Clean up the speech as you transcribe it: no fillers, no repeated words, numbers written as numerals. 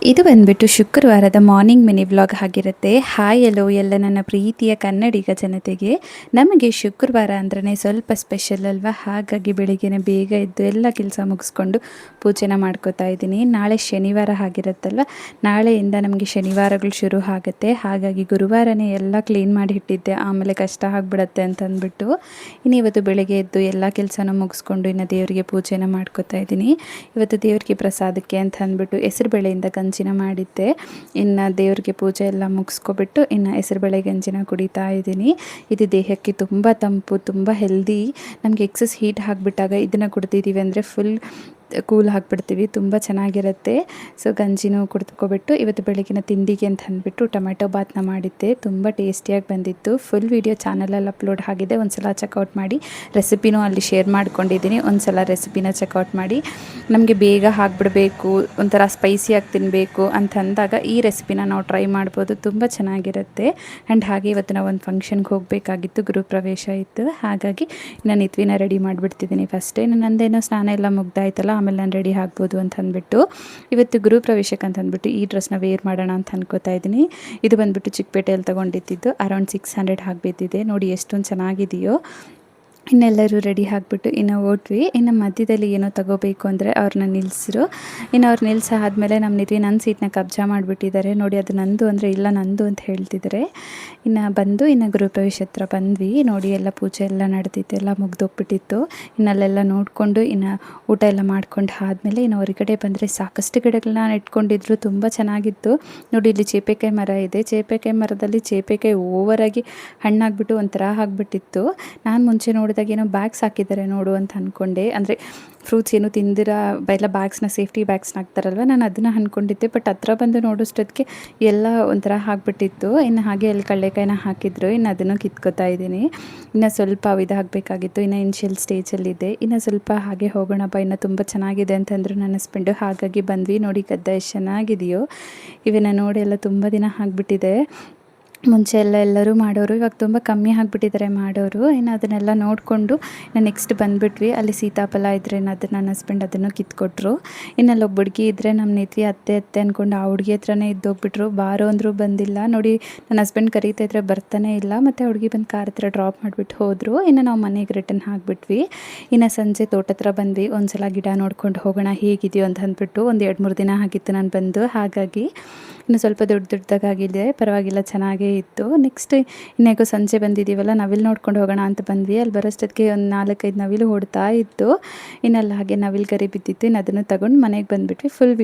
ಇದು ಬಂದ್ಬಿಟ್ಟು ಶುಕ್ರವಾರದ ಮಾರ್ನಿಂಗ್ ಮಿನಿ ವ್ಲಾಗ್ ಆಗಿರುತ್ತೆ. ಹಾಯ್ ಎಲ್ಲೋ ಎಲ್ಲ ನನ್ನ ಪ್ರೀತಿಯ ಕನ್ನಡಿಗ ಜನತೆಗೆ. ನಮಗೆ ಶುಕ್ರವಾರ ಅಂದ್ರೇ ಸ್ವಲ್ಪ ಸ್ಪೆಷಲ್ ಅಲ್ವಾ, ಹಾಗಾಗಿ ಬೆಳಿಗ್ಗೆನೇ ಬೇಗ ಎದ್ದು ಎಲ್ಲ ಕೆಲಸ ಮುಗಿಸ್ಕೊಂಡು ಪೂಜೆನ ಮಾಡ್ಕೋತಾ ಇದ್ದೀನಿ. ನಾಳೆ ಶನಿವಾರ ಆಗಿರುತ್ತಲ್ವ, ನಾಳೆಯಿಂದ ನಮಗೆ ಶನಿವಾರಗಳು ಶುರು ಆಗುತ್ತೆ. ಹಾಗಾಗಿ ಗುರುವಾರನೇ ಎಲ್ಲ ಕ್ಲೀನ್ ಮಾಡಿ ಇಟ್ಟಿದ್ದೆ, ಆಮೇಲೆ ಕಷ್ಟ ಆಗಿಬಿಡತ್ತೆ ಅಂತಂದ್ಬಿಟ್ಟು ಇನ್ನು ಇವತ್ತು ಬೆಳಗ್ಗೆ ಎದ್ದು ಎಲ್ಲ ಕೆಲಸನೂ ಮುಗಿಸ್ಕೊಂಡು ಇನ್ನು ದೇವರಿಗೆ ಪೂಜೆನ ಮಾಡ್ಕೋತಾ ಇದ್ದೀನಿ. ಇವತ್ತು ದೇವರಿಗೆ ಪ್ರಸಾದಕ್ಕೆ ಅಂತ ಅಂದ್ಬಿಟ್ಟು ಹೆಸರುಬೇಳೆಯಿಂದ ಗಂಜಿನ ಮಾಡಿದ್ದೆ. ಇನ್ನು ದೇವ್ರಿಗೆ ಪೂಜೆ ಎಲ್ಲ ಮುಗಿಸ್ಕೊಬಿಟ್ಟು ಇನ್ನು ಹೆಸರುಬೇಳೆ ಗಂಜಿನ ಕುಡಿತಾ ಇದ್ದೀನಿ. ಇದು ದೇಹಕ್ಕೆ ತುಂಬ ತಂಪು, ತುಂಬ ಹೆಲ್ದಿ. ನಮಗೆ ಎಕ್ಸಸ್ ಹೀಟ್ ಆಗಿಬಿಟ್ಟಾಗ ಇದನ್ನು ಕುಡ್ದಿದ್ದೀವಿ ಅಂದರೆ ಫುಲ್ ಕೂಲ್ ಹಾಕ್ಬಿಡ್ತೀವಿ, ತುಂಬ ಚೆನ್ನಾಗಿರುತ್ತೆ. ಸೊ ಗಂಜಿನೂ ಕುಡ್ಕೊಬಿಟ್ಟು ಇವತ್ತು ಬೆಳಗಿನ ತಿಂಡಿಗೆ ಅಂತ ಅಂದ್ಬಿಟ್ಟು ಟೊಮೆಟೊ ಬಾತ್ನ ಮಾಡಿದ್ದೆ. ತುಂಬ ಟೇಸ್ಟಿಯಾಗಿ ಬಂದಿತ್ತು. ಫುಲ್ ವೀಡಿಯೋ ಚಾನಲಲ್ಲಿ ಅಪ್ಲೋಡ್ ಆಗಿದೆ, ಒಂದು ಸಲ ಚೆಕ್ಔಟ್ ಮಾಡಿ. ರೆಸಿಪಿನೂ ಅಲ್ಲಿ ಶೇರ್ ಮಾಡ್ಕೊಂಡಿದ್ದೀನಿ, ಒಂದು ಸಲ ರೆಸಿಪಿನ ಚೆಕ್ಔಟ್ ಮಾಡಿ. ನಮಗೆ ಬೇಗ ಹಾಕ್ಬಿಡಬೇಕು, ಒಂಥರ ಸ್ಪೈಸಿಯಾಗಿ ತಿನ್ನಬೇಕು ಅಂತಂದಾಗ ಈ ರೆಸಿಪಿನ ನಾವು ಟ್ರೈ ಮಾಡ್ಬೋದು, ತುಂಬ ಚೆನ್ನಾಗಿರುತ್ತೆ. ಆ್ಯಂಡ್ ಹಾಗೆ ಇವತ್ತು ನಾವು ಒಂದು ಫಂಕ್ಷನ್ಗೆ ಹೋಗಬೇಕಾಗಿತ್ತು, ಗೃಹಪ್ರವೇಶ ಇತ್ತು. ಹಾಗಾಗಿ ನಾನು ಇತ್ವಿನ ರೆಡಿ ಮಾಡಿಬಿಡ್ತಿದ್ದೀನಿ ಫಸ್ಟೇ. ನಂದೇನೋ ಸ್ನಾನ ಎಲ್ಲ ಮುಗ್ದಾಯ್ತಲ್ಲ, ಆಮೇಲೆ ನಾನು ರೆಡಿ ಆಗ್ಬೋದು ಅಂತ ಅಂದ್ಬಿಟ್ಟು ಇವತ್ತು ಗೃಹಪ್ರವೇಶಕ್ಕೆ ಅಂತ ಅಂದ್ಬಿಟ್ಟು ಈ ಡ್ರೆಸ್ನ ವೇರ್ ಮಾಡೋಣ ಅಂತ ಅನ್ಕೋತಾ ಇದ್ದೀನಿ. ಇದು ಬಂದುಬಿಟ್ಟು ಚಿಕ್ಕಪೇಟೆಯಲ್ಲಿ ತೊಗೊಂಡಿದ್ದು, ಅರೌಂಡ್ 600 ಆಗಿಬಿದ್ದಿದೆ. ನೋಡಿ ಎಷ್ಟೊಂದು ಚೆನ್ನಾಗಿದೆಯೋ. ಇನ್ನೆಲ್ಲರೂ ರೆಡಿ ಆಗಿಬಿಟ್ಟು ಇನ್ನು ಓಟ್ವಿ. ಇನ್ನು ಮಧ್ಯದಲ್ಲಿ ಏನೋ ತಗೋಬೇಕು ಅಂದರೆ ಅವ್ರನ್ನ ನಿಲ್ಲಿಸಿದ್ರು. ಇನ್ನು ಅವ್ರು ನಿಲ್ಲಿಸಾದ್ಮೇಲೆ ನಮ್ಮ ನಿತ್ವಿ ನನ್ನ ಸೀಟ್ನ ಕಬ್ಜಾ ಮಾಡಿಬಿಟ್ಟಿದ್ದಾರೆ. ನೋಡಿ ಅದು ನಂದು ಅಂದರೆ ಇಲ್ಲ ನಂದು ಅಂತ ಹೇಳ್ತಿದ್ದಾರೆ. ಇನ್ನು ಗೃಹಪ್ರವೇಶ ಹತ್ರ ಬಂದ್ವಿ. ನೋಡಿ ಎಲ್ಲ ಪೂಜೆ ಎಲ್ಲ ನಡೆದಿತ್ತು, ಎಲ್ಲ ಮುಗ್ದೋಗ್ಬಿಟ್ಟಿತ್ತು. ಇನ್ನಲ್ಲೆಲ್ಲ ನೋಡಿಕೊಂಡು ಇನ್ನು ಊಟ ಎಲ್ಲ ಮಾಡ್ಕೊಂಡು ಆದಮೇಲೆ ಇನ್ನು ಹೊರಗಡೆ ಬಂದರೆ ಸಾಕಷ್ಟು ಗಿಡಗಳನ್ನ ನೆಟ್ಕೊಂಡಿದ್ರು, ತುಂಬ ಚೆನ್ನಾಗಿತ್ತು. ನೋಡಿ ಇಲ್ಲಿ ಚೇಪೆಕಾಯಿ ಮರ ಇದೆ. ಚೇಪೆಕಾಯಿ ಮರದಲ್ಲಿ ಚೇಪೆಕಾಯಿ ಓವರಾಗಿ ಹಣ್ಣಾಗ್ಬಿಟ್ಟು ಒಂಥರ ಆಗಿಬಿಟ್ಟಿತ್ತು. ನಾನು ಮುಂಚೆ ನೋಡಿದಾಗ ಏನೋ ಬ್ಯಾಗ್ಸ್ ಹಾಕಿದ್ದಾರೆ ನೋಡು ಅಂತ ಅಂದ್ಕೊಂಡೆ, ಅಂದರೆ ಫ್ರೂಟ್ಸ್ ಏನು ತಿಂದಿರ ಎಲ್ಲ ಬ್ಯಾಗ್ಸ್ನ, ಸೇಫ್ಟಿ ಬ್ಯಾಗ್ಸ್ನ ಹಾಕ್ತಾರಲ್ವ, ನಾನು ಅದನ್ನು ಅಂದ್ಕೊಂಡಿದ್ದೆ. ಬಟ್ ಹತ್ರ ಬಂದು ನೋಡೋಷ್ಟೊತ್ತಿಗೆ ಎಲ್ಲ ಒಂಥರ ಆಗಿಬಿಟ್ಟಿತ್ತು. ಇನ್ನು ಹಾಗೆ ಅಲ್ಲಿ ಕಡಲೆಕಾಯಿನ ಹಾಕಿದ್ರು, ಇನ್ನು ಅದನ್ನು ಕಿತ್ಕೋತಾ ಇದ್ದೀನಿ. ಇನ್ನು ಸ್ವಲ್ಪ ಇದಾಗಬೇಕಾಗಿತ್ತು, ಇನ್ನು ಇನಿಷಿಯಲ್ ಸ್ಟೇಜಲ್ಲಿದೆ. ಇನ್ನು ಸ್ವಲ್ಪ ಹಾಗೆ ಹೋಗೋಣಪ್ಪ, ಇನ್ನು ತುಂಬ ಚೆನ್ನಾಗಿದೆ ಅಂತಂದರು ನನ್ನ ಹಸ್ಬೆಂಡು. ಹಾಗಾಗಿ ಬಂದ್ವಿ. ನೋಡಿ ಗದ್ದೆ ಎಷ್ಟು ಚೆನ್ನಾಗಿದೆಯೋ. ಇವನ್ನ ನೋಡಿ ಎಲ್ಲ ತುಂಬ ದಿನ ಆಗಿಬಿಟ್ಟಿದೆ. ಮುಂಚೆ ಎಲ್ಲರೂ ಮಾಡೋರು, ಇವಾಗ ತುಂಬ ಕಮ್ಮಿ ಆಗಿಬಿಟ್ಟಿದ್ದಾರೆ ಮಾಡೋರು. ಇನ್ನು ಅದನ್ನೆಲ್ಲ ನೋಡಿಕೊಂಡು ನಾನು ನೆಕ್ಸ್ಟ್ ಬಂದುಬಿಟ್ವಿ. ಅಲ್ಲಿ ಸೀತಾಫಲ ಇದ್ದರೆ ಅದನ್ನು ನನ್ನ ಹಸ್ಬೆಂಡ್ ಅದನ್ನು ಕಿತ್ಕೊಟ್ರು. ಇನ್ನು ಅಲ್ಲೊಬ್ಬ ಹುಡುಗಿ ಇದ್ದರೆ ನಮ್ಮ ನೆತ್ವಿ ಅತ್ತೆ ಅಂದ್ಕೊಂಡು ಆ ಹುಡುಗಿ ಹತ್ರನೇ ಇದ್ದೋಗ್ಬಿಟ್ರು. ಬಾರೋ ಅಂದರೂ ಬಂದಿಲ್ಲ. ನೋಡಿ ನನ್ನ ಹಸ್ಬೆಂಡ್ ಕರೀತಾ ಇದ್ರೆ ಬರ್ತಾನೆ ಇಲ್ಲ. ಮತ್ತು ಹುಡುಗಿ ಬಂದು ಕಾರ್ ಹತ್ರ ಡ್ರಾಪ್ ಮಾಡಿಬಿಟ್ಟು ಹೋದರು. ಇನ್ನು ನಾವು ಮನೆಗೆ ರಿಟರ್ನ್ ಆಗಿಬಿಟ್ವಿ. ಇನ್ನು ಸಂಜೆ ತೋಟ ಹತ್ರ ಬಂದ್ವಿ. ಒಂದು ಸಲ ಗಿಡ ನೋಡ್ಕೊಂಡು ಹೋಗೋಣ ಹೇಗಿದೆಯೋ ಅಂತ ಅಂದ್ಬಿಟ್ಟು. ಒಂದು 2-3 ದಿನ ಆಗಿತ್ತು ನಾನು ಬಂದು, ಹಾಗಾಗಿ ಇನ್ನು ಸ್ವಲ್ಪ ದೊಡ್ಡದಾಗಿದೆ, ಪರವಾಗಿಲ್ಲ, ಚೆನ್ನಾಗೇ ಇತ್ತು. ನೆಕ್ಸ್ಟ್ ಇನ್ನೇಗೋ ಸಂಜೆ ಬಂದಿದ್ದೀವಲ್ಲ, ನವಿಲು ನೋಡ್ಕೊಂಡು ಹೋಗೋಣ ಅಂತ ಬಂದ್ವಿ. ಅಲ್ಲಿ ಬರೋಷ್ಟೊತ್ತಿಗೆ ಒಂದು 4-5 ನವಿಲು ಓಡ್ತಾ ಇತ್ತು. ಇನ್ನಲ್ಲಿ ಹಾಗೆ ನವಿಲು ಗರಿ ಬಿದ್ದಿತ್ತು. ಇನ್ನು ಅದನ್ನು ತಗೊಂಡು ಮನೆಗೆ ಬಂದುಬಿಟ್ವಿ. ಫುಲ್